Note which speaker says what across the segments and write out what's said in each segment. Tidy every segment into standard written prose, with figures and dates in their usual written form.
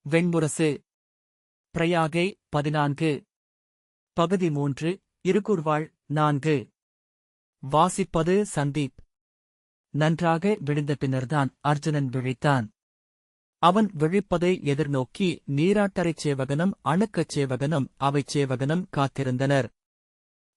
Speaker 1: வெண்முரசு. பிரயாகை 14. பகுதி 3. இருகுர்வாள் 4. வாசிப்பது சந்தீப். நன்றாக விழுந்த பின்னர்தான் அர்ஜுனன் விழித்தான். அவன் விழிப்பதை எதிர்நோக்கி நீராட்டரைச் சேவகனும் அணுக்கச் சேவகனும் அவைச் சேவகனும் காத்திருந்தனர்.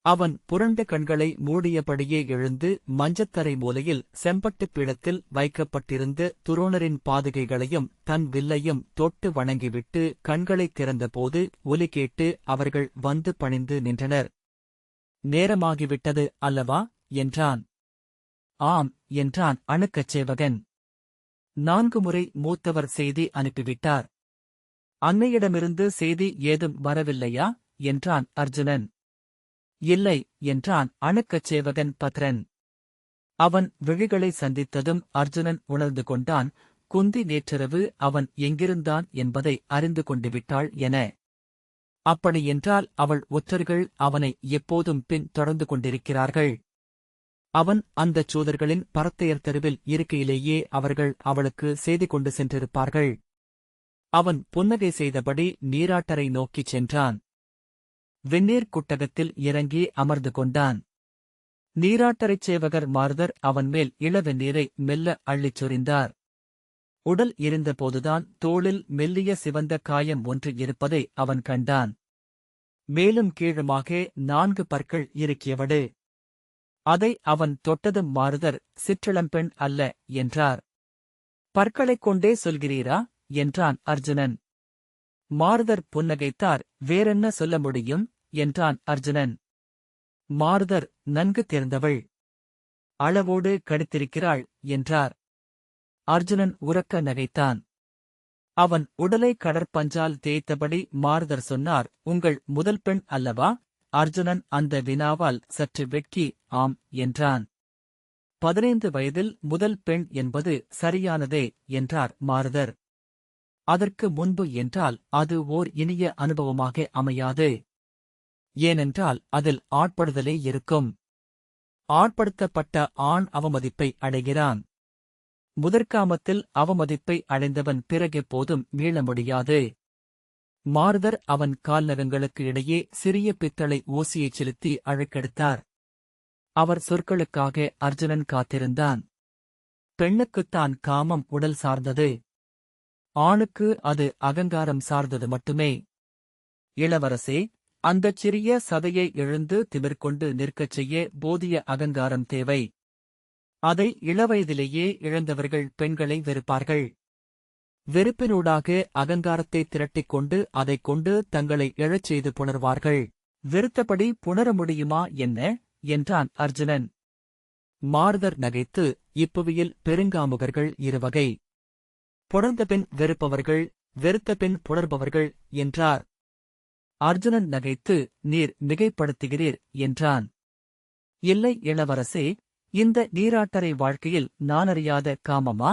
Speaker 1: அவன் புரண்ட கண்களை மூடியபடியே எழுந்து மஞ்சத்தரை மூலையில் செம்பட்டுப் பீடத்தில் வைக்கப்பட்டிருந்த துரோணரின் பாதுகைகளையும் தன் வில்லையும் தொட்டு வணங்கிவிட்டு கண்களைத் திறந்தபோது ஒலி கேட்டு அவர்கள் வந்து பணிந்து நின்றனர். நேரமாகிவிட்டது அல்லவா என்றான். ஆம் என்றான் அணுக்கச் சேவகன். 4 முறை மூத்தவர் செய்தி அனுப்பிவிட்டார். அன்னையிடமிருந்து செய்தி ஏதும் வரவில்லையா என்றான் அர்ஜுனன். இல்லை என்றான் அணுக்கச் சேவகன் பத்ரன். அவன் விழிகளை சந்தித்ததும் அர்ஜுனன் உணர்ந்து கொண்டான், குந்தி நேற்றிரவு அவன் எங்கிருந்தான் என்பதை அறிந்து கொண்டுவிட்டாள் என. அப்படியென்றால் அவள் ஒற்றர்கள் அவனை எப்போதும் பின் தொடர்ந்து கொண்டிருக்கிறார்கள். அவன் அந்தச் சூதர்களின் பரத்தையர் தெருவில் இருக்கையிலேயே அவர்கள் அவளுக்கு செய்தி கொண்டு சென்றிருப்பார்கள். அவன் புன்னகை செய்தபடி நீராட்டரை நோக்கிச் சென்றான். வெந்நீர் குட்டகத்தில் இறங்கி அமர்ந்து கொண்டான். நீராட்டரைச் சேவகர் மாருதர் அவன்மேல் இளவெந்நீரை மெல்ல அள்ளிச் சொரிந்தார். உடல் இருந்தபோதுதான் தோளில் மெல்லிய சிவந்த காயம் ஒன்று இருப்பதை அவன் கண்டான். மேலும் கீழுமாக 4 பற்கள் இருக்கியவடு. அதை அவன் தொட்டதும் மாருதர் சிற்றிளம்பெண் அல்ல என்றார். பற்களைக் கொண்டே சொல்கிறீரா என்றான் அர்ஜுனன். மாருதர் புன்னகைத்தார். வேறென்ன சொல்ல முடியும் என்றான் அர்ஜுனன். மாருதர் நன்கு தேர்ந்தவள். அளவோடு கடித்திருக்கிறாள் என்றார். அர்ஜுனன் உரக்க நகைத்தான். அவன் உடலை கடற்பஞ்சால் தேய்த்தபடி மாருதர் சொன்னார். உங்கள் முதல் பெண் அல்லவா? அர்ஜுனன் அந்த வினாவால் சற்று வெட்கி ஆம் என்றான். 15 வயதில் முதல் பெண் என்பது சரியானதே என்றார் மாருதர். அதற்கு முன்பு என்றால் அது ஓர் இனிய அனுபவமாக அமையாது. ஏனென்றால் அதில் ஆட்படுதலே இருக்கும். ஆட்படுத்தப்பட்ட ஆண் அவமதிப்பை அடைகிறான். முதற்காமத்தில் அவமதிப்பை அடைந்தவன் பிறகெப்போதும் மீள முடியாது. மாருதர் அவன் கால்நகங்களுக்கு இடையே சிறிய பித்தளை ஊசியைச் செலுத்தி அழைக்கெடுத்தார். அவர் சொற்களுக்காக அர்ஜுனன் காத்திருந்தான். பெண்ணுக்குத்தான் காமம் உடல் சார்ந்தது. ஆணுக்கு அது அகங்காரம் சார்ந்தது மட்டுமே. இளவரசே, அந்தச் சிறிய சதையை எழுந்து திமிர்கொண்டு நிற்கச் செய்ய போதிய அகங்காரம் தேவை. அதை இளவயதிலேயே இழந்தவர்கள் பெண்களை வெறுப்பார்கள். வெறுப்பினூடாக அகங்காரத்தை திரட்டிக் கொண்டு அதைக் கொண்டு தங்களை எழச் செய்து புணர்வார்கள். வெறுத்தபடி புணர முடியுமா என்ன என்றான் அர்ஜுனன். மாருதர் நகைத்து, இப்புவியில் பெருங்காமுகர்கள் 2 வகை. புணர்ந்தபின் வெறுப்பவர்கள், வெறுத்தபின் புணர்பவர்கள் என்றார். அர்ஜுனன் நகைத்து, நீர் மிகைப்படுத்துகிறீர் என்றான். இல்லை இளவரசே, இந்த நீராட்டரை வாழ்க்கையில் நானறியாத காமமா?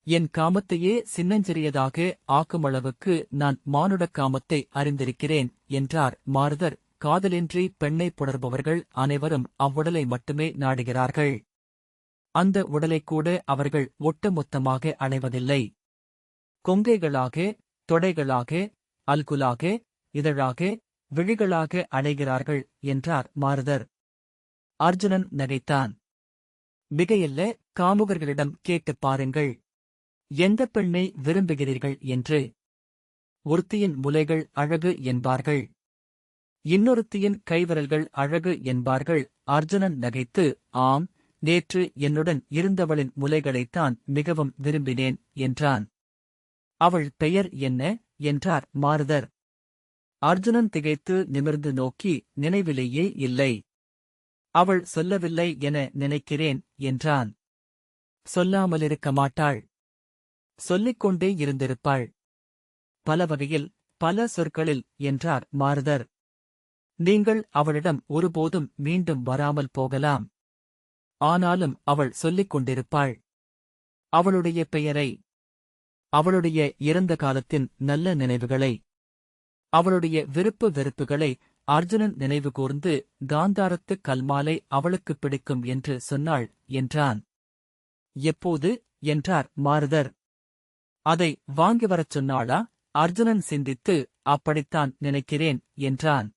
Speaker 1: என் காமத்தையே சின்னஞ்சிறியதாக ஆக்குமளவுக்கு நான் மானுடக் காமத்தை அறிந்திருக்கிறேன் என்றார் மாருதர். காதலின்றி பெண்ணை புணர்பவர்கள் அனைவரும் அவ்வுடலை மட்டுமே நாடுகிறார்கள். அந்த உடலைக்கூட அவர்கள் ஒட்டுமொத்தமாக அடைவதில்லை. கொங்கைகளாக, தொடைகளாக, அல்குலாக, இதழாக, விழிகளாக அடைகிறார்கள் என்றார் மாருதர். அர்ஜுனன் நகைத்தான். மிகையல்ல, காமுகர்களிடம் கேட்டுப் பாருங்கள். எந்தப் பெண்ணை விரும்புகிறீர்கள் என்று. ஒருத்தியின் முலைகள் அழகு என்பார்கள். இன்னொருத்தியின் கைவிரல்கள் அழகு என்பார்கள். அர்ஜுனன் நகைத்து, ஆம், நேற்று என்னுடன் இருந்தவளின் முலைகளைத்தான் மிகவும் விரும்பினேன் என்றான். அவள் பெயர் என்ன என்றார் மாருதர். அர்ஜுனன் திகைத்து நிமிர்ந்து நோக்கி, நினைவிலேயே இல்லை. அவள் சொல்லவில்லை என நினைக்கிறேன் என்றான். சொல்லாமலிருக்க மாட்டாள். சொல்லிக்கொண்டே இருந்திருப்பாள். பல வகையில், பல சொற்களில் என்றார் மாருதர். நீங்கள் அவளிடம் ஒருபோதும் மீண்டும் வராமல் போகலாம். ஆனாலும் அவள் சொல்லிக் கொண்டிருப்பாள். அவளுடைய பெயரை, அவளுடைய இறந்த காலத்தின் நல்ல நினைவுகளை, அவளுடைய விருப்பு வெறுப்புகளை அர்ஜுனன் நினைவு கூர்ந்து காந்தாரத்துக் கல்மாலை அவளுக்குப் பிடிக்கும் என்று சொன்னாள் என்றான். எப்போது என்றார் மாருதர். அதை வாங்கி வரச் சொன்னாளா? அர்ஜுனன் சிந்தித்து, அப்படித்தான் நினைக்கிறேன் என்றான்.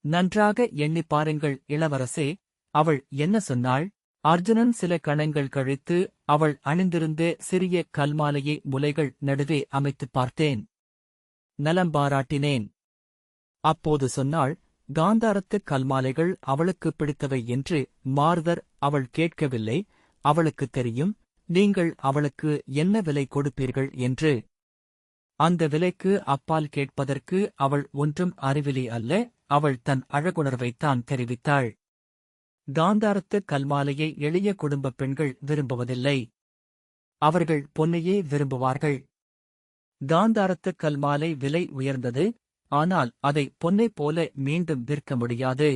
Speaker 1: நன்றாக எண்ணிப் பாருங்கள் இளவரசே, அவள் என்ன சொன்னாள்? அர்ஜுனன் சில கணங்கள் கழித்து அவள் அணிந்திருந்த சிறிய கல்மாலையை முலைகள் நடுவே அமைத்துப் பார்த்தேன். நலம் பாராட்டினேன். அப்போது சொன்னாள், காந்தாரத்துக் கல்மாலைகள் அவளுக்குப் பிடித்தவை என்று. மாருதர், அவள் கேட்கவில்லை, அவளுக்குத் தெரியும், நீங்கள் அவளுக்கு என்ன விலை கொடுப்பீர்கள் என்று. அந்த விலைக்கு அப்பால் கேட்பதற்கு அவள் ஒன்றும் அறிவிலி அல்ல, அவள் தன் அழகுணர்வைத்தான் தெரிவித்தாள். காந்தாரத்துக் கல்மாலையை எளிய குடும்பப் பெண்கள் விரும்புவதில்லை. அவர்கள் பொன்னையே விரும்புவார்கள். காந்தாரத்துக் கல்மாலை விலை உயர்ந்தது, ஆனால் அதை பொன்னைப் போல மீண்டும் விற்க முடியாது.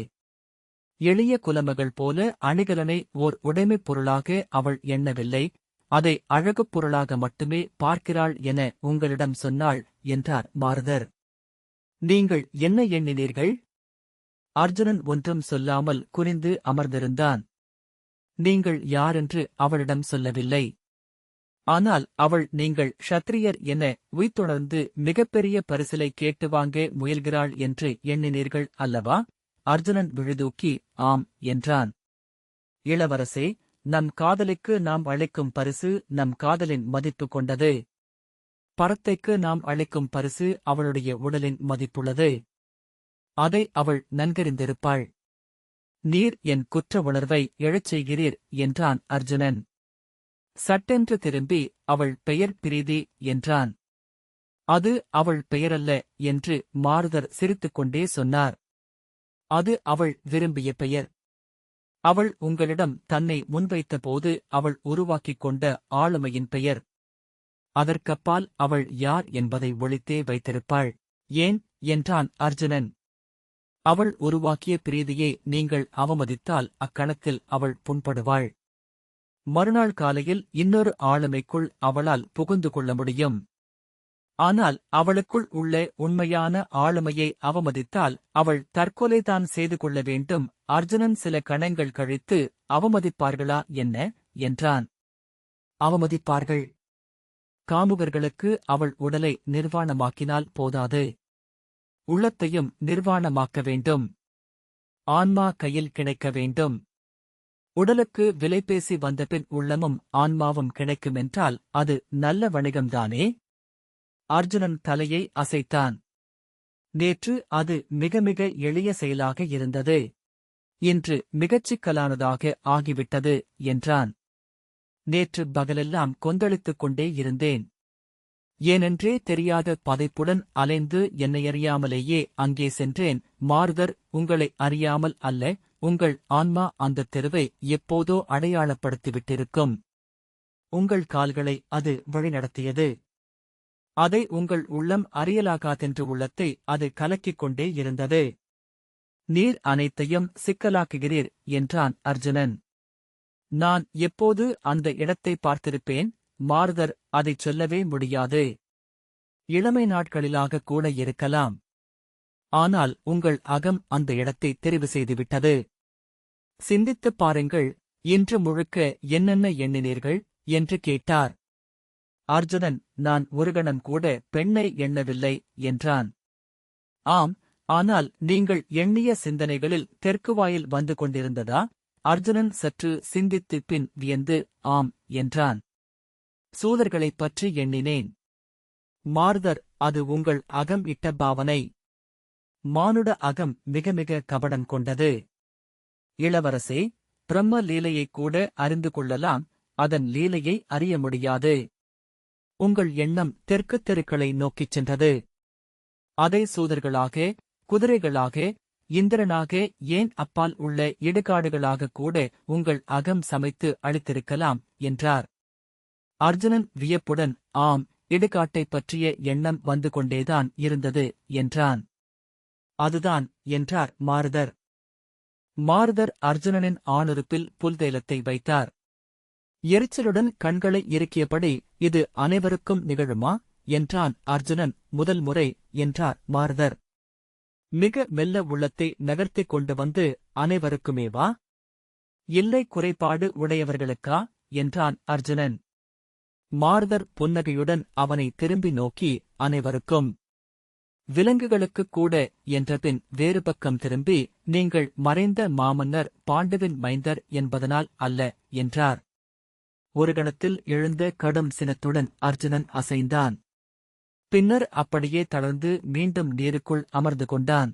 Speaker 1: எளிய குலமகள் போல அணிகலனை ஓர் உடைமைப் பொருளாக அவள் எண்ணவில்லை, அதை அழகுப் பொருளாக மட்டுமே பார்க்கிறாள் என உங்களிடம் சொன்னாள் என்றார் மாருதர். நீங்கள் என்ன எண்ணினீர்கள்? அர்ஜுனன் ஒன்றும் சொல்லாமல் குனிந்து அமர்ந்திருந்தான். நீங்கள் யாரென்று அவளிடம் சொல்லவில்லை. ஆனால் அவள் நீங்கள் க்ஷத்திரியர் என உய்த்துணர்ந்து மிகப்பெரிய பரிசிலை கேட்டு வாங்க முயல்கிறாள் என்று எண்ணினீர்கள் அல்லவா? அர்ஜுனன் விழுதூக்கி ஆம் என்றான். இளவரசே, நம் காதலிக்கு நாம் அளிக்கும் பரிசு நம் காதலின் மதிப்பு கொண்டது. பரத்தைக்கு நாம் அளிக்கும் பரிசு அவளுடைய உடலின் மதிப்புள்ளது. அதை அவள் நன்கறிந்திருப்பாள். நீர் என் குற்ற உணர்வை எழச் செய்கிறீர் என்றான் அர்ஜுனன். சட்டென்று திரும்பி அவள் பெயர் பிரீதி என்றான். அது அவள் பெயரல்ல என்று மாருதர் சிரித்துக்கொண்டே சொன்னார். அது அவள் விரும்பிய பெயர். அவள் உங்களிடம் தன்னை முன்வைத்த போது அவள் உருவாக்கிக் கொண்ட ஆளுமையின் பெயர். அதற்கப்பால் அவள் யார் என்பதை ஒளித்தே வைத்திருப்பாள். ஏன் என்றான் அர்ஜுனன். அவள் உருவாக்கிய பிரீதியை நீங்கள் அவமதித்தால் அக்கணத்தில் அவள் புண்படுவாள். மறுநாள் காலையில் இன்னொரு ஆளுமைக்குள் அவளால் புகுந்து கொள்ள முடியும். ஆனால் அவளுக்குள் உள்ள உண்மையான ஆளுமையை அவமதித்தால் அவள் தற்கொலைதான் செய்து கொள்ள வேண்டும். அர்ஜுனன் சில கணங்கள் கழித்து, அவமதிப்பார்களா என்ன என்றான். அவமதிப்பார்கள். காமுகர்களுக்கு அவள் உடலை நிர்வாணமாக்கினால் போதாது, உள்ளத்தையும் நிர்வாணமாக்க வேண்டும். ஆன்மா கையில் கிடைக்க வேண்டும். உடலுக்கு விலைபேசி வந்தபின் உள்ளமும் ஆன்மாவும் கிடைக்குமென்றால் அது நல்ல வணிகம்தானே? அர்ஜுனன் தலையை அசைத்தான். நேற்று அது மிக மிக எளிய செயலாக இருந்தது, இன்று மிகச் சிக்கலானதாக ஆகிவிட்டது என்றான். நேற்று பகலெல்லாம் கொந்தளித்துக் கொண்டே இருந்தேன். ஏனென்றே தெரியாத பதைப்புடன் அலைந்து என்னையறியாமலேயே அங்கே சென்றேன். மாருதர், உங்களை அறியாமல் அல்ல, உங்கள் ஆன்மா அந்த தெருவை எப்போதோ அடையாளப்படுத்திவிட்டிருக்கும். உங்கள் கால்களை அது வழிநடத்தியது. அதை உங்கள் உள்ளம் அறியலாகாதென்று உள்ளத்தை அது கலக்கிக் கொண்டே இருந்தது. நீர் அனைத்தையும் சிக்கலாக்குகிறீர் என்றான் அர்ஜுனன். நான் எப்போது அந்த இடத்தை பார்த்திருப்பேன்? மாருதர், அதைச் சொல்லவே முடியாது. இளமை நாட்களிலாக கூட இருக்கலாம். ஆனால் உங்கள் அகம் அந்த இடத்தை தெரிவு செய்துவிட்டது. சிந்தித்துப் பாருங்கள், இன்று முழுக்க என்னென்ன எண்ணினீர்கள் என்று கேட்டார். அர்ஜுனன், நான் ஒரு கணம் கூட பெண்ணை எண்ணவில்லை என்றான். ஆம், ஆனால் நீங்கள் எண்ணிய சிந்தனைகளில் தெற்குவாயில் வந்து கொண்டிருந்ததா? அர்ஜுனன் சற்று சிந்தித்து பின் வியந்து ஆம் என்றான். சூதர்களைப் பற்றி எண்ணினேன். மாருதர், அது உங்கள் அகம் இட்ட பாவனை. மானுட அகம் மிக மிக கபடம் கொண்டது. இளவரசே, பிரம்ம லீலையைக் கூட அறிந்து கொள்ளலாம், அதன் லீலையை அறிய முடியாது. உங்கள் எண்ணம் தெற்குத் தெருக்களை நோக்கிச் சென்றது. அதை சூதர்களாக, குதிரைகளாக, இந்திரனாக, ஏன் அப்பால் உள்ள இடுகாடுகளாக கூட உங்கள் அகம் சமைத்து அளித்திருக்கலாம் என்றார். அர்ஜுனன் வியப்புடன் ஆம், இடுகாட்டைப் பற்றிய எண்ணம் வந்து கொண்டேதான் இருந்தது என்றான். அதுதான் என்றார் மாருதர். மாருதர் அர்ஜுனனின் ஆணுறுப்பில் புல்தைலத்தை வைத்தார். எரிச்சலுடன் கண்களை இறுக்கியபடி, இது அனைவருக்கும் நிகழுமா என்றான் அர்ஜுனன். முதல் முறை என்றார் மாருதர். மிக மெல்ல உள்ளத்தை நகர்த்திக் கொண்டு வந்து, அனைவருக்குமேவா? இல்லை, குறைபாடு உடையவர்களுக்கா என்றான் அர்ஜுனன். மாருதர் புன்னகையுடன் அவனை திரும்பி நோக்கி, அனைவருக்கும் விலங்குகளுக்குக் கூட என்றபின் வேறு பக்கம் திரும்பி, நீங்கள் மறைந்த மாமன்னர் பாண்டுவின் மைந்தர் என்பதனால் அல்ல என்றார். ஒரு கணத்தில் எழுந்த கடும் சினத்துடன் அர்ஜுனன் அசைந்தான். பின்னர் அப்படியே தளர்ந்து மீண்டும் நீருக்குள் அமர்ந்து கொண்டான்.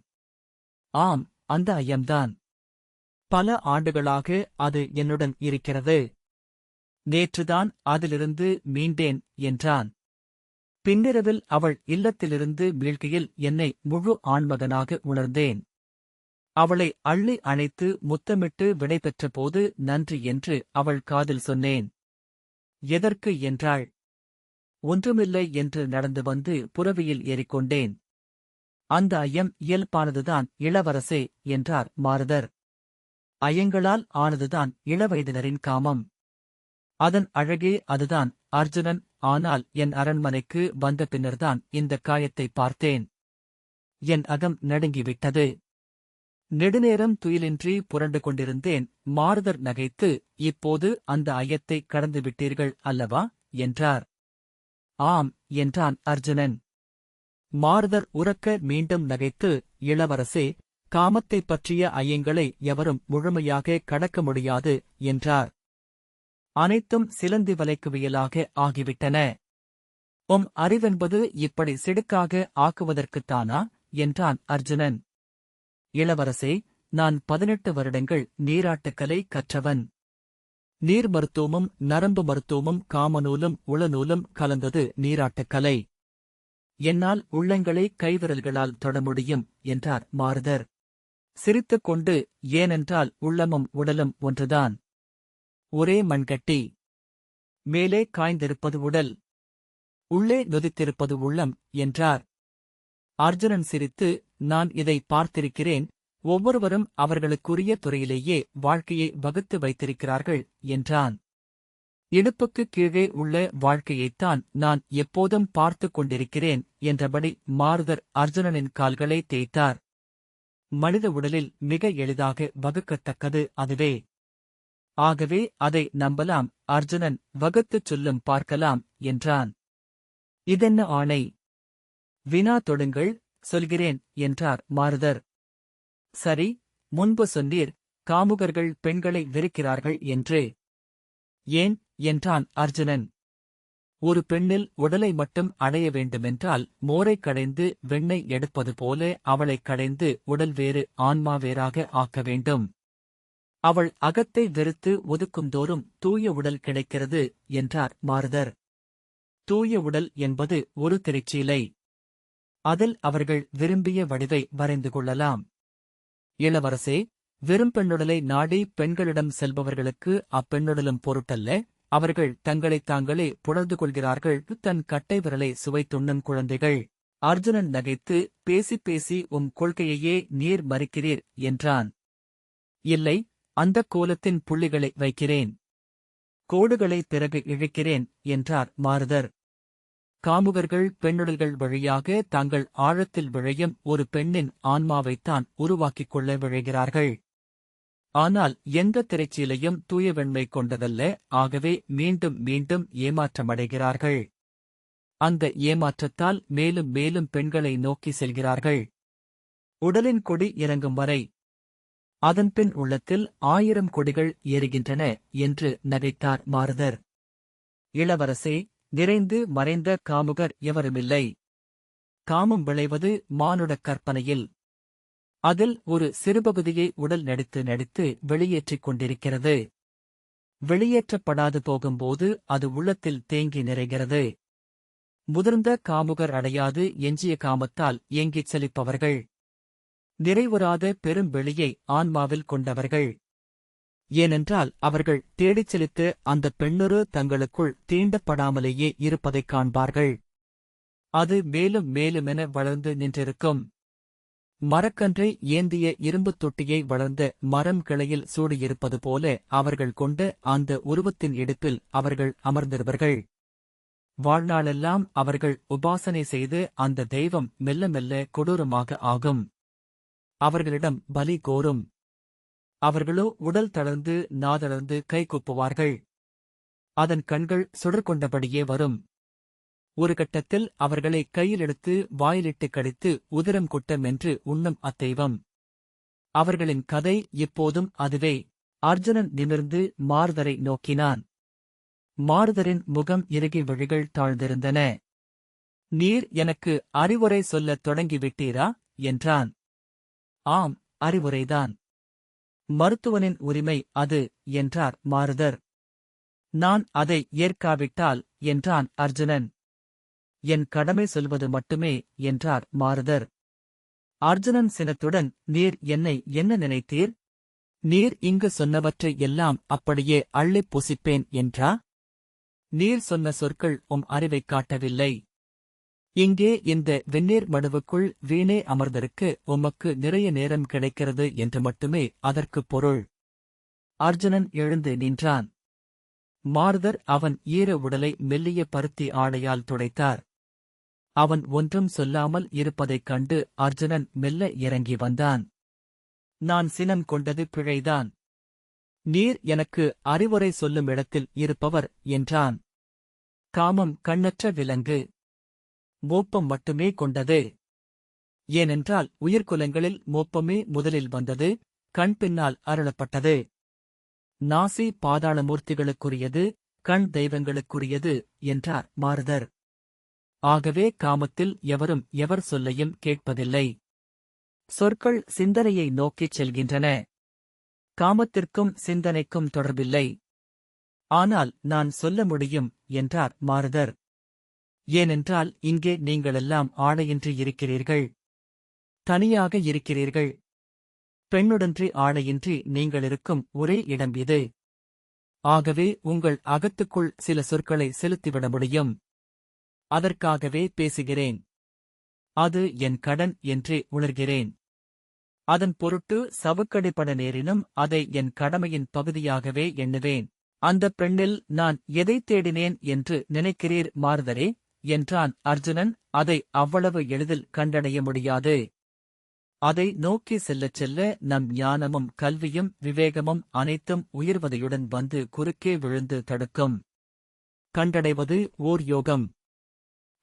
Speaker 1: ஆம், அந்த ஐயம்தான். பல ஆண்டுகளாக அது என்னுடன் இருக்கிறது. நேற்றுதான் அதிலிருந்து மீண்டேன் என்றான். பின்னிரவில் அவள் இல்லத்திலிருந்து வீழ்கையில் என்னை முழு ஆண்மகனாக உணர்ந்தேன். அவளை அள்ளி அணைத்து முத்தமிட்டு விடைபெற்றபோது நன்றி என்று அவள் காதில் சொன்னேன். எதற்கு என்றாள். ஒன்றுமில்லை என்று நடந்து வந்து புரவியில் ஏறிக்கொண்டேன். அந்த ஐயம் இயல்பானதுதான் இளவரசே என்றார் மாருதர். ஐயங்களால் ஆனதுதான் இளவயதினரின் காமம். அதன் அழகே அதுதான் அர்ஜுனன். ஆனால் என் அரண்மனைக்கு வந்த பின்னர்தான் இந்த காயத்தை பார்த்தேன். என் அகம் நடுங்கிவிட்டது. நெடுநேரம் துயிலின்றி புரண்டு கொண்டிருந்தேன். மாருதர் நகைத்து, இப்போது அந்த ஐயத்தை கடந்துவிட்டீர்கள் அல்லவா என்றார். ஆம் என்றான் அர்ஜுனன். மாருதர் உரக்க மீண்டும் நகைத்து, இளவரசே, காமத்தைப் பற்றிய ஐயங்களை எவரும் முழுமையாக கடக்க முடியாது என்றார். அனைத்தும் சிலந்தி வலைக்குவியலாக ஆகிவிட்டன. அறிவென்பது இப்படி சிடுக்காக ஆக்குவதற்குத்தானா என்றான் அர்ஜுனன். இளவரசே, நான் 18 வருடங்கள் நீராட்டுக்கலை கற்றவன். நீர் மருத்துவமும் நரம்பு மருத்துவமும் காமநூலும் உளநூலும் கலந்தது நீராட்டுக்கலை. என்னால் உள்ளங்களை கைவிரல்களால் தொட முடியும் என்றார் மாருதர். சிரித்துக் கொண்டு, ஏனென்றால் உள்ளமும் உடலும் ஒன்றுதான். ஒரே மண்கட்டி. மேலே காய்ந்திருப்பது உடல், உள்ளே நொதித்திருப்பது உள்ளம் என்றார். அர்ஜுனன் சிரித்து, நான் இதை பார்த்திருக்கிறேன். ஒவ்வொருவரும் அவர்களுக்குரிய துறையிலேயே வாழ்க்கையை வகுத்து வைத்திருக்கிறார்கள் என்றான். இடுப்புக்குக் கீழே உள்ள வாழ்க்கையைத்தான் நான் எப்போதும் பார்த்துக் கொண்டிருக்கிறேன் என்றபடி மாருதர் அர்ஜுனனின் கால்களை தேய்த்தார். மனித உடலில் மிக எளிதாக வகுக்கத்தக்கது அதுவே. ஆகவே அதை நம்பலாம். அர்ஜுனன் வகுத்துச் சொல்லும் பார்க்கலாம் என்றான். இதென்ன ஆணை? வினா தொடுங்கள், சொல்கிறேன் என்றார் மாருதர். சரி, முன்பு சொன்னீர், காமுகர்கள் பெண்களை வெறுக்கிறார்கள் என்று. ஏன் என்றான் அர்ஜுனன். ஒரு பெண்ணில் உடலை மட்டும் அடைய வேண்டுமென்றால் மோரைக் கடைந்து வெண்ணெய் எடுப்பது போல அவளைக் கடைந்து உடல் வேறு ஆன்மா வேறாக ஆக்க வேண்டும். அவள் அகத்தை வெறுத்து ஒதுக்கும்தோறும் தூய உடல் கிடைக்கிறது என்றார் மாருதர். தூய உடல் என்பது ஒரு திரைச்சீலை. அதில் அவர்கள் விரும்பிய வடிவை வரைந்து கொள்ளலாம். இளவரசே, வெறும் பெண்ணுடலை நாடி பெண்களிடம் செல்பவர்களுக்கு அப்பெண்ணுடலும் பொருட்டல்ல. அவர்கள் தங்களைத் தாங்களே புணர்ந்து கொள்கிறார்கள். தன் கட்டை விரலை சுவைத்துண்ணும் குழந்தைகள். அர்ஜுனன் நகைத்து, பேசிப் பேசி கொள்கையையே நீர் மறிக்கிறீர் என்றான். இல்லை, அந்தக் கோலத்தின் புள்ளிகளை வைக்கிறேன். கோடுகளை பிறகு இழைக்கிறேன் என்றார் மாருதர். காமுகர்கள் பெண்ணுடல்கள் வழியாக தாங்கள் ஆழத்தில் விழையும் ஒரு பெண்ணின் ஆன்மாவைத்தான் உருவாக்கிக் கொள்ள விழைகிறார்கள். ஆனால் எந்த திரைச்சீலையும் தூய வெண்மை கொண்டதல்ல. ஆகவே மீண்டும் மீண்டும் ஏமாற்றமடைகிறார்கள். அந்த ஏமாற்றத்தால் மேலும் மேலும் பெண்களை நோக்கி செல்கிறார்கள். உடலின் கொடி இறங்கும் வரை. அதன்பின் உள்ளத்தில் 1000 கொடிகள் ஏறுகின்றன என்று நகைத்தார் மாருதர். இளவரசே, நிறைந்து மறைந்த காமுகர் எவருமில்லை. காமம் விளைவது மானுடக் கற்பனையில். அதில் ஒரு சிறுபகுதியை உடல் நடித்து நடித்து வெளியேற்றிக் கொண்டிருக்கிறது. வெளியேற்றப்படாது போகும்போது அது உள்ளத்தில் தேங்கி நிறைகிறது. முதிர்ந்த காமுகர் அடையாது எஞ்சிய காமத்தால் ஏங்கிச் செலிப்பவர்கள். நிறைவுறாத பெரும் வெளியை ஆன்மாவில் கொண்டவர்கள். ஏனென்றால் அவர்கள் தேடிச் செலுத்த அந்த பெண்ணுரு தங்களுக்குள் தீண்டப்படாமலேயே இருப்பதைக் காண்பார்கள். அது மேலும் மேலுமென வளர்ந்து நின்றிருக்கும். மரக்கன்றை ஏந்திய இரும்புத் தொட்டியை வளர்ந்த மரம் கிளையில் சூடியிருப்பது போல அவர்கள் கொண்ட அந்த உருவத்தின் இடுப்பில் அவர்கள் அமர்ந்திருவர்கள். வாழ்நாளெல்லாம் அவர்கள் உபாசனை செய்து அந்த தெய்வம் மெல்ல மெல்ல கொடூரமாக ஆகும். அவர்களிடம் பலி கோரும். அவர்களோ உடல் தளர்ந்து நாதளர்ந்து கைகூப்புவார்கள். அதன் கண்கள் சுடர்கொண்டபடியே வரும். ஒரு கட்டத்தில் அவர்களை கையில் எடுத்து வாயிலிட்டு கடித்து உதிரம் கொட்ட மென்று உண்ணும் அத்தெய்வம். அவர்களின் கதை இப்போதும் அதுவே. அர்ஜுனன் நிமிர்ந்து மாருதரை நோக்கினான். மாருதரின் முகம் இறுகி விழிகள் தாழ்ந்திருந்தன. நீர் எனக்கு அறிவுரை சொல்லத் தொடங்கிவிட்டீரா என்றான். ஆம், அறிவுரைதான். மருத்துவனின் உரிமை அது என்றார் மாருதர். நான் அதை ஏற்காவிட்டால் என்றான் அர்ஜுனன். என் கடமை சொல்வது மட்டுமே என்றார் மாருதர். அர்ஜுனன் சினத்துடன் நீர் என்னை என்ன நினைத்தீர்? நீர் இங்கு சொன்னவற்றை எல்லாம் அப்படியே அள்ளிப் புசிப்பேன் என்றா? நீர் சொன்ன சொற்கள் அறிவைக் காட்டவில்லை. இங்கே இந்த வெந்நீர் மடுவுக்குள் வீணே அமர்ந்திருக்க உமக்கு நிறைய நேரம் கிடைக்கிறது என்று மட்டுமே அதற்குப் பொருள். அர்ஜுனன் எழுந்து நின்றான். மாருதர் அவன் ஈர உடலை மெல்லிய பருத்தி ஆடையால் துடைத்தார். அவன் ஒன்றும் சொல்லாமல் இருப்பதைக் கண்டு அர்ஜுனன் மெல்ல இறங்கி வந்தான். நான் சினம் கொண்டது பிழைதான். நீர் எனக்கு அறிவுரை சொல்லும் இடத்தில் இருப்பவர் என்றான். காமம் கண்ணற்ற விலங்கு. மோப்பம் மட்டுமே கொண்டது. ஏனென்றால் உயிர்க்குலங்களில் மோப்பமே முதலில் வந்தது, கண் பின்னால் அருளப்பட்டது. நாசி பாதாளமூர்த்திகளுக்குரியது, கண் தெய்வங்களுக்குரியது என்றார் மாருதர். ஆகவே காமத்தில் எவரும் எவர் சொல்லையும் கேட்பதில்லை. சொற்கள் சிந்தனையை நோக்கிச் செல்கின்றன. காமத்திற்கும் சிந்தனைக்கும் தொடர்பில்லை. ஆனால் நான் சொல்ல முடியும் என்றார் மாருதர். ஏனென்றால் இங்கே நீங்களெல்லாம் ஆடையின்றி இருக்கிறீர்கள். தனியாக இருக்கிறீர்கள். பெண்ணுடன்றி ஆடையின்றி நீங்களிருக்கும் ஒரே இடம் இது. ஆகவே உங்கள் அகத்துக்குள் சில சொற்களை செலுத்திவிட முடியும். அதற்காகவே பேசுகிறேன். அது என் கடன் என்றே உணர்கிறேன். அதன் பொருட்டு சவுக்கடிபட நேரினும் அதை என் கடமையின் பகுதியாகவே எண்ணுவேன். அந்தப் பெண்ணில் நான் எதைத் தேடினேன் என்று நினைக்கிறீர் மாருதரே என்றான் அர்ஜுனன். அதை அவ்வளவு எளிதில் கண்டடைய முடியாது. அதை நோக்கி செல்லச் செல்ல நம் ஞானமும் கல்வியும் விவேகமும் அனைத்தும் உயர்வதையுடன் வந்து குறுக்கே விழுந்து தடுக்கும். கண்டடைவது ஓர் யோகம்.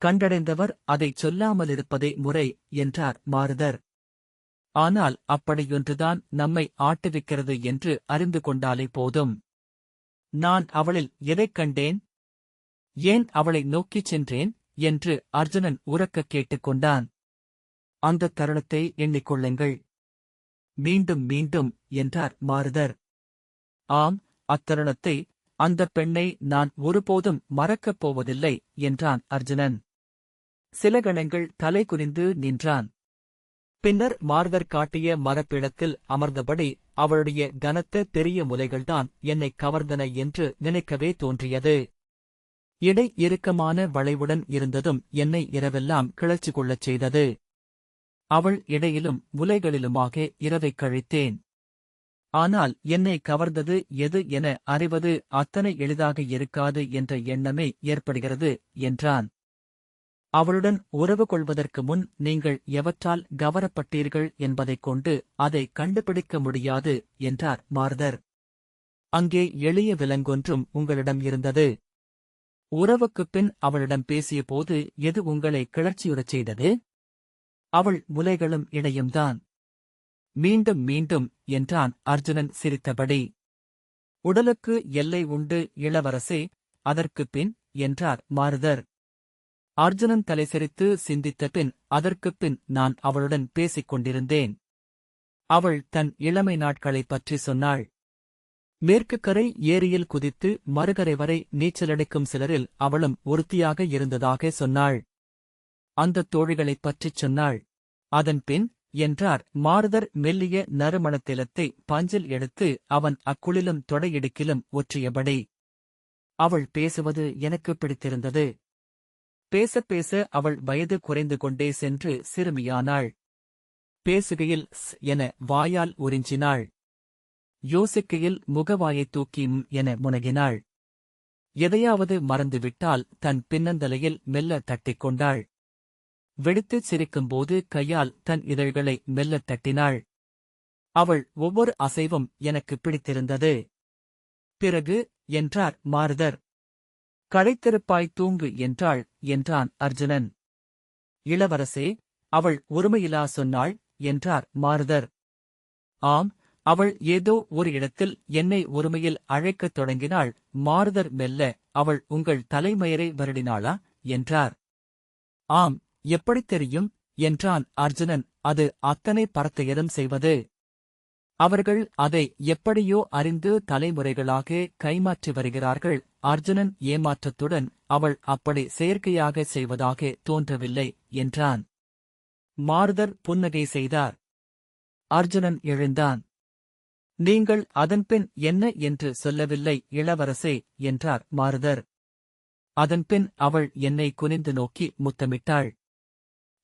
Speaker 1: கண்டடைந்தவர் அதைச் சொல்லாமலிருப்பதே முறை என்றார் மாருதர். ஆனால் அப்படியொன்றுதான் நம்மை ஆட்டுவிக்கிறது என்று அறிந்து கொண்டாலே போதும். நான் அவளில் எதைக் கண்டேன்? ஏன் அவளை நோக்கிச் சென்றேன் என்று அர்ஜுனன் உரக்கக் கேட்டுக்கொண்டான். அந்தத் தருணத்தை எண்ணிக்கொள்ளுங்கள். மீண்டும் மீண்டும் என்றார் மாருதர். ஆம், அத்தருணத்தை, அந்தப் பெண்ணை நான் ஒருபோதும் மறக்கப் போவதில்லை என்றான் அர்ஜுனன். சில கணங்கள் தலை குனிந்து நின்றான். பின்னர் மாருதர் காட்டிய மரப்பீடத்தில் அமர்ந்தபடி அவளுடைய கனத்த பெரிய முலைகள்தான் என்னைக் கவர்ந்தன என்று நினைக்கவே தோன்றியது. இடை இறுக்கமான வளைவுடன் இருந்ததும் என்னை இரவெல்லாம் கிளர்ச்சி கொள்ளச் செய்தது. அவள் இடையிலும் முலைகளிலுமாக இரவைக் கழித்தேன். ஆனால் என்னை கவர்ந்தது எது என அறிவது அத்தனை எளிதாக இருக்காது என்ற எண்ணமே ஏற்படுகிறது என்றான். அவளுடன் உறவு கொள்வதற்கு முன் நீங்கள் எவற்றால் கவரப்பட்டீர்கள் என்பதைக் கொண்டு அதை கண்டுபிடிக்க முடியாது என்றார் மாருதர். அங்கே எளிய விலங்கொன்றும் உங்களிடம் இருந்தது. உறவுக்குப் பின் அவளிடம் பேசியபோது எது உங்களை கிளர்ச்சியுறச் செய்தது? அவள் முலைகளும் இடையும்தான். மீண்டும் மீண்டும் என்றான் அர்ஜுனன் சிரித்தபடி. உடலுக்கு எல்லை உண்டு இளவரசே, அதற்குப் பின் என்றார் மாருதர். அர்ஜுனன் தலைசெறித்து சிந்தித்த பின் அதற்குப் பின் நான் அவளுடன் பேசிக் கொண்டிருந்தேன். அவள் தன் இளமை நாட்களைப் பற்றி சொன்னாள். மேற்கு கரை ஏரியில் குதித்து மறுகரை வரை நீச்சலடிக்கும் சிலரில் அவளும் ஒருத்தியாக இருந்ததாக சொன்னாள். அந்தத் தோழிகளைப் பற்றிச் சொன்னாள். அதன்பின் என்றார் மாருதர் மெல்லிய நறுமணத்திலத்தை பஞ்சில் எடுத்து அவன் அக்குளிலும் தொடையிடுக்கிலும் ஒற்றியபடி. அவள் பேசுவது எனக்குப் பிடித்திருந்தது. பேசப் பேச அவள் வயது குறைந்து கொண்டே சென்று சிறுமியானாள். பேசுகையில் என வாயால் உறிஞ்சினாள். யோசிக்கையில் முகவாயைத் தூக்கி என முனகினாள். எதையாவது மறந்துவிட்டால் தன் பின்னந்தலையில் மெல்ல தட்டிக்கொண்டாள். வெடித்துச் சிரிக்கும்போது கையால் தன் இதழ்களை மெல்லத் தட்டினாள். அவள் ஒவ்வொரு அசைவும் எனக்கு பிடித்திருந்தது. பிறகு என்றார் மாருதர். களைத்திருப்பாய் தூங்கு என்றான் அர்ஜுனன். இளவரசே, அவள் ஒருமையிலா சொன்னாள் என்றார் மாருதர். ஆம், அவள் ஏதோ ஒரு இடத்தில் என்னை ஒருமையில் அழைக்கத் தொடங்கினாள். மாருதர் மெல்ல, அவள் உங்கள் தலைமயிரை வருடினாளா என்றார். ஆம், எப்படித் தெரியும் என்றான் அர்ஜுனன். அது அத்தனை பரத்தையரும் செய்வது. அவர்கள் அதை எப்படியோ அறிந்து தலைமுறைகளாக கைமாற்றி வருகிறார்கள். அர்ஜுனன் ஏமாற்றத்துடன், அவள் அப்படி செயற்கையாக செய்வதாக தோன்றவில்லை என்றான். மாருதர் புன்னகை செய்தார். அர்ஜுனன் எழுந்தான். நீங்கள் அதன்பின் என்ன என்று சொல்லவில்லை இளவரசே என்றார் மாருதர். அதன்பின் அவள் என்னை குனிந்து நோக்கி முத்தமிட்டாள்.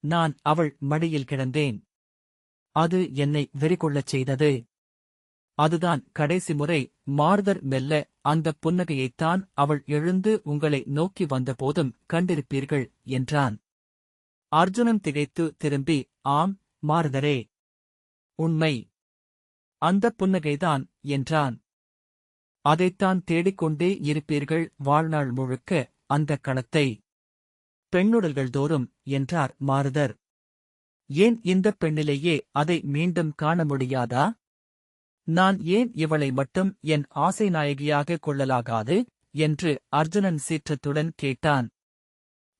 Speaker 1: நான் அவள் மடியில் கிடந்தேன். அது என்னை வெறிகொள்ளச் செய்தது. அதுதான் கடைசி முறை. மாருதர் மெல்ல, அந்தப் புன்னகையைத்தான் அவள் எழுந்து உங்களை நோக்கி வந்தபோதும் கண்டிருப்பீர்கள் என்றான். அர்ஜுனன் திகைத்து திரும்பி, ஆம் மாருதரே, உண்மை, அந்தப் புன்னகைதான் என்றான். அதைத்தான் தேடிக்கொண்டே இருப்பீர்கள் வாழ்நாள் முழுக்க, அந்தக் கணத்தை. பெண்ணுடல்கள் தோறும் என்றார் மாருதர். ஏன் இந்தப் பெண்ணிலேயே அதை மீண்டும் காண முடியாதா? நான் ஏன் இவளை மட்டும் என் ஆசை நாயகியாக கொள்ளலாகாது என்று அர்ஜுனன் சீற்றத்துடன் கேட்டான்.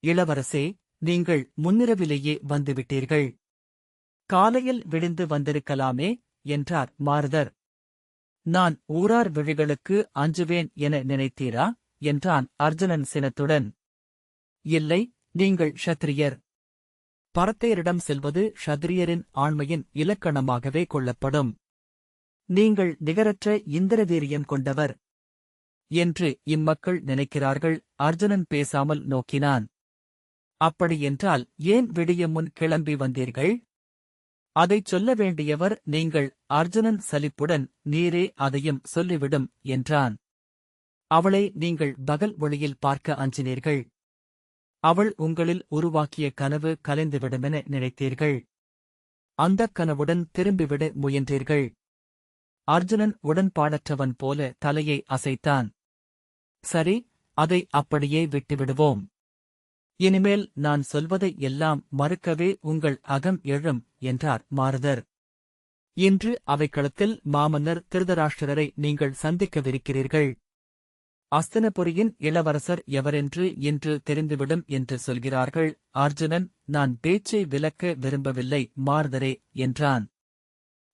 Speaker 1: இளவரசே, நீங்கள் முன்னிரவிலேயே வந்துவிட்டீர்கள். காலையில் விடிந்து வந்திருக்கலாமே என்றார் மாருதர். நான் ஊரார் விழிகளுக்கு அஞ்சுவேன் என நினைத்தீரா என்றான் அர்ஜுனன் சினத்துடன். இல்லை, நீங்கள் க்ஷத்திரியர். பரத்தையரிடம் செல்வது க்ஷத்திரியரின் ஆண்மையின் இலக்கணமாகவே கொள்ளப்படும். நீங்கள் நிகரற்ற இந்திரவீரியம் கொண்டவர் என்று இம்மக்கள் நினைக்கிறார்கள். அர்ஜுனன் பேசாமல் நோக்கினான். அப்படியென்றால் ஏன் விடிய முன் கிளம்பி வந்தீர்கள்? அதைச் சொல்ல வேண்டியவர் நீங்கள். அர்ஜுனன் சலிப்புடன், நீரே அதையும் சொல்லிவிடும் என்றான். அவளை நீங்கள் பகல் ஒளியில் பார்க்க அஞ்சினீர்கள். அவள் உங்களில் உருவாக்கிய கனவு கலைந்துவிடுமென நினைத்தீர்கள். அந்தக் கனவுடன் திரும்பிவிட முயன்றீர்கள். அர்ஜுனன் உடன்பாடற்றவன் போல தலையை அசைத்தான். சரி, அதை அப்படியே விட்டுவிடுவோம். இனிமேல் நான் சொல்வதை எல்லாம் மறுக்கவே உங்கள் அகம் எழும் என்றார் மாருதர். இன்று அவைக்களத்தில் மாமன்னர் திருதராஷ்டிரரை நீங்கள் சந்திக்கவிருக்கிறீர்கள். அஸ்தினபுரியின் இளவரசர் எவரென்று இன்று தெரிந்துவிடும் என்று சொல்கிறார்கள். அர்ஜுனன், நான் பேச்சை விலக்க விரும்பவில்லை மாருதரே என்றான்.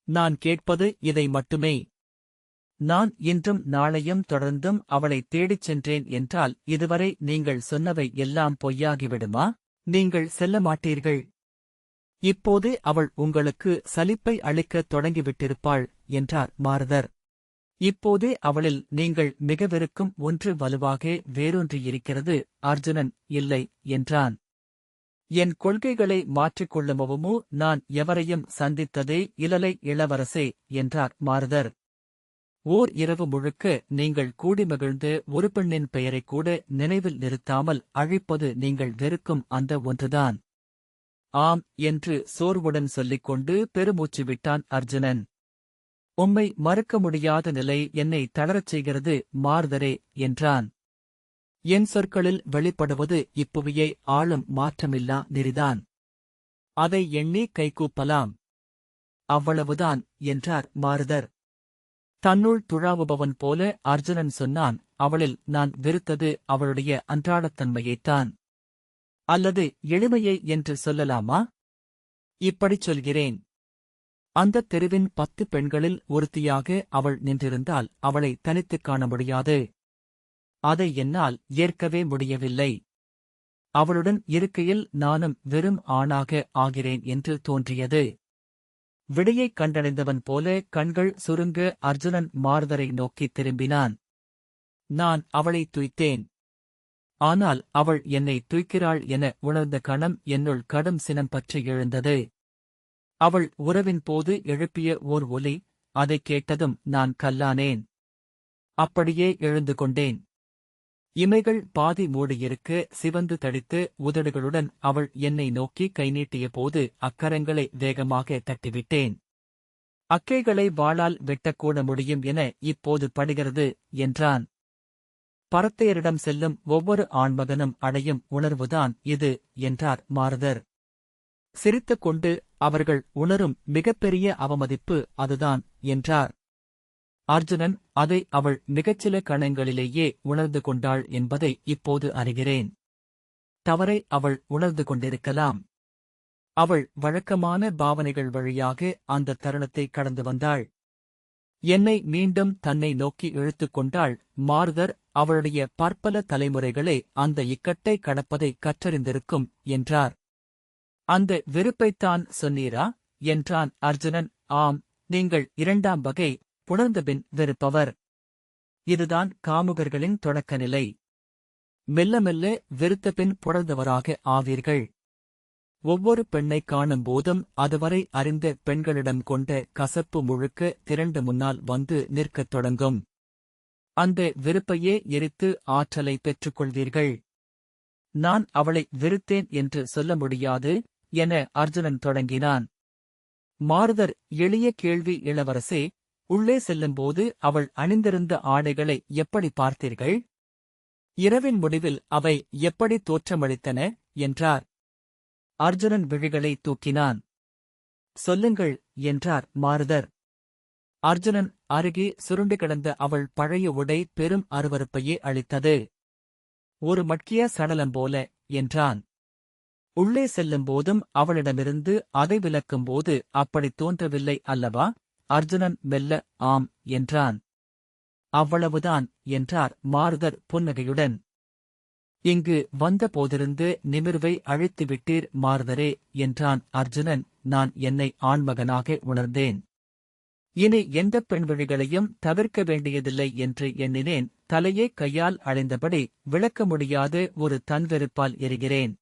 Speaker 1: நான் கேட்பது இதை மட்டுமே. நான் இன்றும் நாளையும் தொடர்ந்தும் அவளை தேடிச் சென்றேன் என்றால் இதுவரை நீங்கள் சொன்னவை எல்லாம் பொய்யாகிவிடுமா? நீங்கள் செல்ல மாட்டீர்கள். இப்போதே அவள் உங்களுக்கு சலிப்பை அளிக்கத் தொடங்கிவிட்டிருப்பாள் என்றார் மாருதர். இப்போதே அவளில் நீங்கள் மிக வெறுக்கும் ஒன்று வலுவாக வேரூன்றியிருக்கிறது. அர்ஜுனன், இல்லை என்றான். என் கொள்கைகளை மாற்றிக்கொள்ளுமவமோ நான் எவரையும் சந்தித்ததே இலலை இளவரசே என்றார் மாருதர். ஓர் இரவு முழுக்க நீங்கள் கூடி மகிழ்ந்து ஒரு பெண்ணின் பெயரைக் கூட நினைவில் நிறுத்தாமல் அழிப்பது நீங்கள் வெறுக்கும் அந்த ஒன்றுதான். ஆம் என்று சோர்வுடன் சொல்லிக்கொண்டு பெருமூச்சு விட்டான் அர்ஜுனன். உம்மை மறுக்க முடியாத நிலை என்னை தளரச் செய்கிறது மாருதரே என்றான். என் சொற்களில் வெளிப்படுவது இப்புவியை ஆளும் மாற்றமில்லா நெறிதான். அதை எண்ணி கைகூப்பலாம். அவ்வளவுதான் என்றார் மாருதர். தன்னுள் துழாவுபவன் போல அர்ஜுனன் சொன்னான். அவளில் நான் வெறுத்தது அவளுடைய அன்றாடத்தன்மையைத்தான். அல்லது எளிமையை என்று சொல்லலாமா? இப்படிச் சொல்கிறேன். அந்தத் தெருவின் 10 பெண்களில் ஒருத்தியாக அவள் நின்றிருந்தால் அவளை தனித்துக் காண முடியாது. அதை என்னால் ஏற்கவே முடியவில்லை. அவளுடன் இருக்கையில் நானும் வெறும் ஆணாக ஆகிறேன் என்று தோன்றியது. விடையைக் கண்டடைந்தவன் போல கண்கள் சுருங்க அர்ஜுனன் மாருதரை நோக்கித் திரும்பினான். நான் அவளை துய்த்தேன். ஆனால் அவள் என்னை துய்க்கிறாள் என உணர்ந்த கணம் என்னுள் கடும் சினம் பற்றி எழுந்தது. அவள் உறவின் போது எழுப்பிய ஓர் ஒலி, அதைக் கேட்டதும் நான் கல்லானேன். அப்படியே எழுந்து கொண்டேன். இமைகள் பாதி மூடியிருக்க சிவந்து தடித்து உதடுகளுடன் அவள் என்னை நோக்கி கை நீட்டிய போது அக்கரங்களை வேகமாக தட்டிவிட்டேன். அக்கைகளை வாளால் வெட்டக்கூட முடியும் என இப்போது படுகிறது என்றான். பரத்தையரிடம் செல்லும் ஒவ்வொரு ஆண்மகனும் அடையும் உணர்வுதான் இது என்றார் மாருதர். சிரித்துக்கொண்டு, அவர்கள் உணரும் மிகப்பெரிய அவமதிப்பு அதுதான் என்றார். அர்ஜுனன், அதை அவள் மிகச்சில கணங்களிலேயே உணர்ந்து கொண்டாள் என்பதை இப்போது அறிகிறேன். தவறை அவள் உணர்ந்து கொண்டிருக்கலாம். அவள் வழக்கமான பாவனைகள் வழியாக அந்த தருணத்தை கடந்து வந்தாள். என்னை மீண்டும் தன்னை நோக்கி இழுத்துக் கொண்டாள். மாருதர் அவளுடைய பற்பல தலைமுறைகளே அந்த இக்கட்டை கடப்பதை கற்றறிந்திருக்கும் என்றார். அந்த வெறுப்பைத்தான் சொன்னீரா என்றான் அர்ஜுனன். ஆம், நீங்கள் 2ஆம் வகை புணர்ந்தபின் வெறுப்பவர். இதுதான் காமுகர்களின் தொடக்க நிலை. மெல்ல மெல்ல வெறுத்தபின் புணர்ந்தவராக ஆவீர்கள். ஒவ்வொரு பெண்ணைக் காணும் போதும் அதுவரை அறிந்த பெண்களிடம் கொண்ட கசப்பு முழுக்க திரண்டு முன்னால் வந்து நிற்கத் தொடங்கும். அந்த வெறுப்பையே எரித்து ஆற்றலை பெற்றுக்கொள்வீர்கள். நான் அவளை வெறுத்தேன் என்று சொல்ல முடியாது என அர்ஜுனன் தொடங்கினான். மாருதர், எளிய கேள்வி இளவரசே. உள்ளே செல்லும்போது அவள் அணிந்திருந்த ஆடைகளை எப்படி பார்த்தீர்கள்? இரவின் முடிவில் அவை எப்படி தோற்றமளித்தன என்றார். அர்ஜுனன் விழிகளை தூக்கினான். சொல்லுங்கள் என்றார் மாருதர். அர்ஜுனன் அருகே சுருண்டு கிடந்த அவள் பழைய உடை பெரும் அருவருப்பையே அளித்தது. ஒரு மட்கிய சடலம் போல என்றான். உள்ளே செல்லும்போதும் அவளிடமிருந்து அதை விலக்கும்போது அப்படித் தோன்றவில்லை அல்லவா? அர்ஜுனன் மெல்ல ஆம் என்றான். அவ்வளவுதான் என்றார் மாருதர் புன்னகையுடன். இங்கு வந்த போதிருந்து நிமிர்வை அழித்துவிட்டீர் மாருதரே என்றான் அர்ஜுனன். நான் என்னை ஆண்மகனாக உணர்ந்தேன். இனி எந்தப் பெண்விழிகளையும் தவிர்க்க வேண்டியதில்லை என்று எண்ணினேன். தலையே கையால் அழிந்தபடி விளக்க முடியாத ஒரு தன்வெறுப்பால் எரிகிறேன்.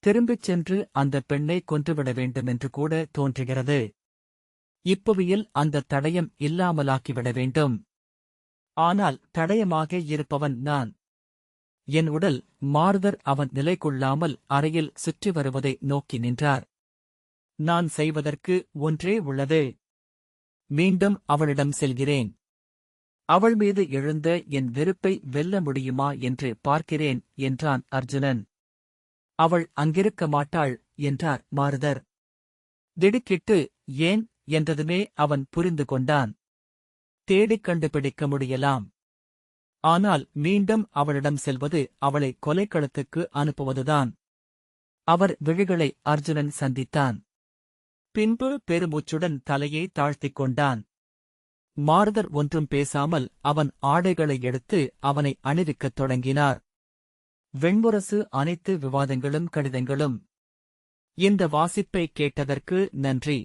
Speaker 1: திரும்பிச் சென்று அந்த பெண்ணை கொன்றுவிட வேண்டுமென்று கூட தோன்றுகிறது. இப்புவியில் அந்த தடயம் இல்லாமலாக்கிவிட வேண்டும். ஆனால் தடயமாக இருப்பவன் நான். என் உடல். மாருதர் அவன் நிலை கொள்ளாமல் அறையில் சுற்றி வருவதை நோக்கி நின்றார். நான் செய்வதற்கு ஒன்றே உள்ளது. மீண்டும் அவளிடம் செல்கிறேன். அவள் மீது எழுந்த என் வெறுப்பை வெல்ல முடியுமா என்று பார்க்கிறேன் என்றான் அர்ஜுனன். அவள் அங்கிருக்க மாட்டாள் என்றார் மாருதர். திடுக்கிட்டு ஏன் என்றதுமே அவன் புரிந்து கொண்டான். தேடிக் கண்டுபிடிக்க முடியலாம். ஆனால் மீண்டும் அவளிடம் செல்வது அவளை கொலைக்களத்துக்கு அனுப்புவதுதான். அவர் விழிகளை அர்ஜுனன் சந்தித்தான். பின்பு பெருமூச்சுடன் தலையை தாழ்த்திக் கொண்டான். மாருதர் ஒன்றும் பேசாமல் அவன் ஆடைகளை எடுத்து அவனை அணிவிக்கத் தொடங்கினார். வெண்முரசு அனைத்து விவாதங்களும் கடிதங்களும். இந்த வாசிப்பை கேட்டதற்கு நன்றி.